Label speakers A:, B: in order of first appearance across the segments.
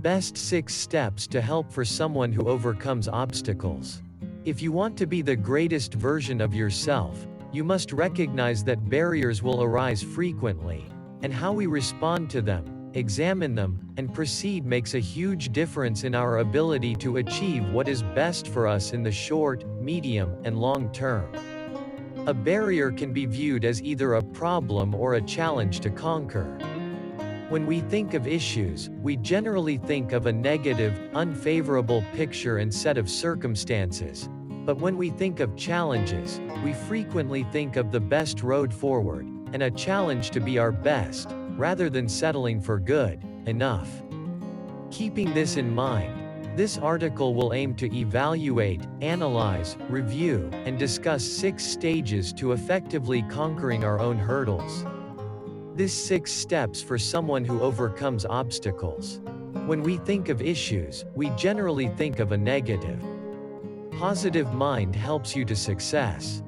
A: Best 6 steps to help for someone who overcomes obstacles. If you want to be the greatest version of yourself, you must recognize that barriers will arise frequently, and how we respond to them, examine them, and proceed makes a huge difference in our ability to achieve what is best for us in the short, medium, and long term. A barrier can be viewed as either a problem or a challenge to conquer. When we think of issues, we generally think of a negative, unfavorable picture and set of circumstances. But when we think of challenges, we frequently think of the best road forward, and a challenge to be our best, rather than settling for good enough. Keeping this in mind, this article will aim to evaluate, analyze, review, and discuss 6 stages to effectively conquering our own hurdles. This 6 steps for someone who overcomes obstacles. When we think of issues, we generally think of a negative. Positive mind helps you to success.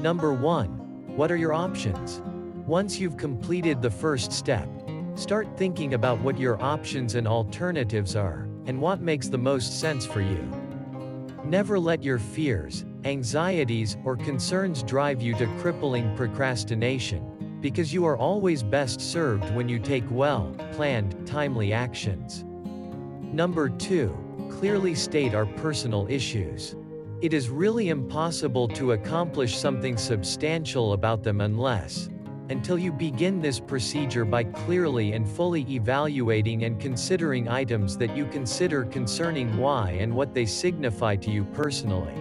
A: Number 1. What are your options? Once you've completed the first step, start thinking about what your options and alternatives are, and what makes the most sense for you. Never let your fears, anxieties, or concerns drive you to crippling procrastination, because you are always best served when you take well-planned, timely actions. Number 2. Clearly state our personal issues. It is really impossible to accomplish something substantial about them until you begin this procedure by clearly and fully evaluating and considering items that you consider concerning why and what they signify to you personally.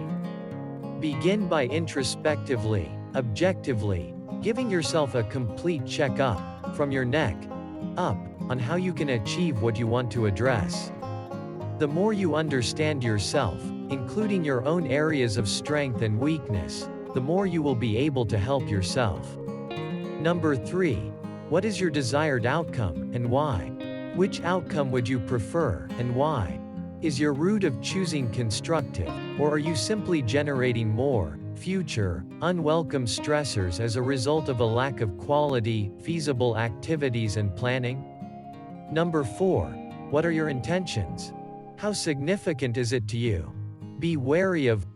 A: Begin by introspectively, objectively, giving yourself a complete check-up, from your neck up, on how you can achieve what you want to address. The more you understand yourself, including your own areas of strength and weakness, the more you will be able to help yourself. Number 3. What is your desired outcome, and why? Which outcome would you prefer, and why? Is your route of choosing constructive, or are you simply generating more, future, unwelcome stressors as a result of a lack of quality, feasible activities and planning? Number 4. What are your intentions? How significant is it to you? Be wary of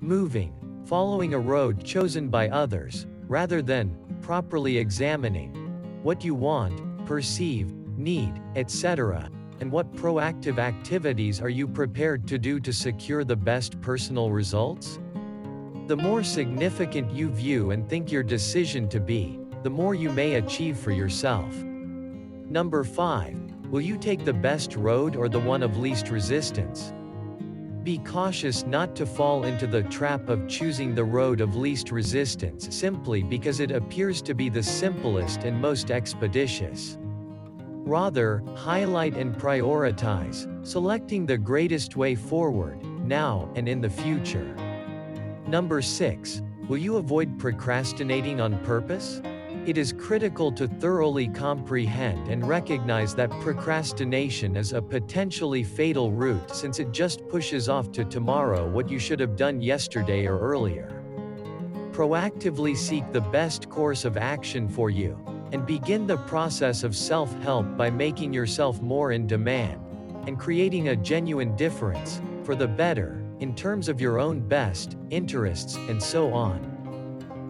A: following a road chosen by others, rather than properly examining what you want, perceive, need, etc., and what proactive activities are you prepared to do to secure the best personal results? The more significant you view and think your decision to be, the more you may achieve for yourself. Number 5. Will you take the best road or the one of least resistance? Be cautious not to fall into the trap of choosing the road of least resistance simply because it appears to be the simplest and most expeditious. Rather, highlight and prioritize, selecting the greatest way forward, now and in the future. Number 6. Will you avoid procrastinating on purpose? It is critical to thoroughly comprehend and recognize that procrastination is a potentially fatal route since it just pushes off to tomorrow what you should have done yesterday or earlier. Proactively seek the best course of action for you, and begin the process of self-help by making yourself more in demand, and creating a genuine difference, for the better, in terms of your own best interests, and so on.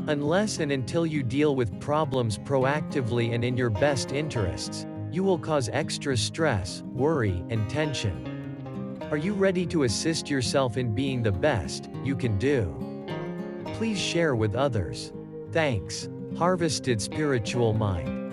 A: Unless and until you deal with problems proactively and in your best interests, you will cause extra stress, worry, and tension. Are you ready to assist yourself in being the best you can do? Please share with others. Thanks. Harvested Spiritual Mind.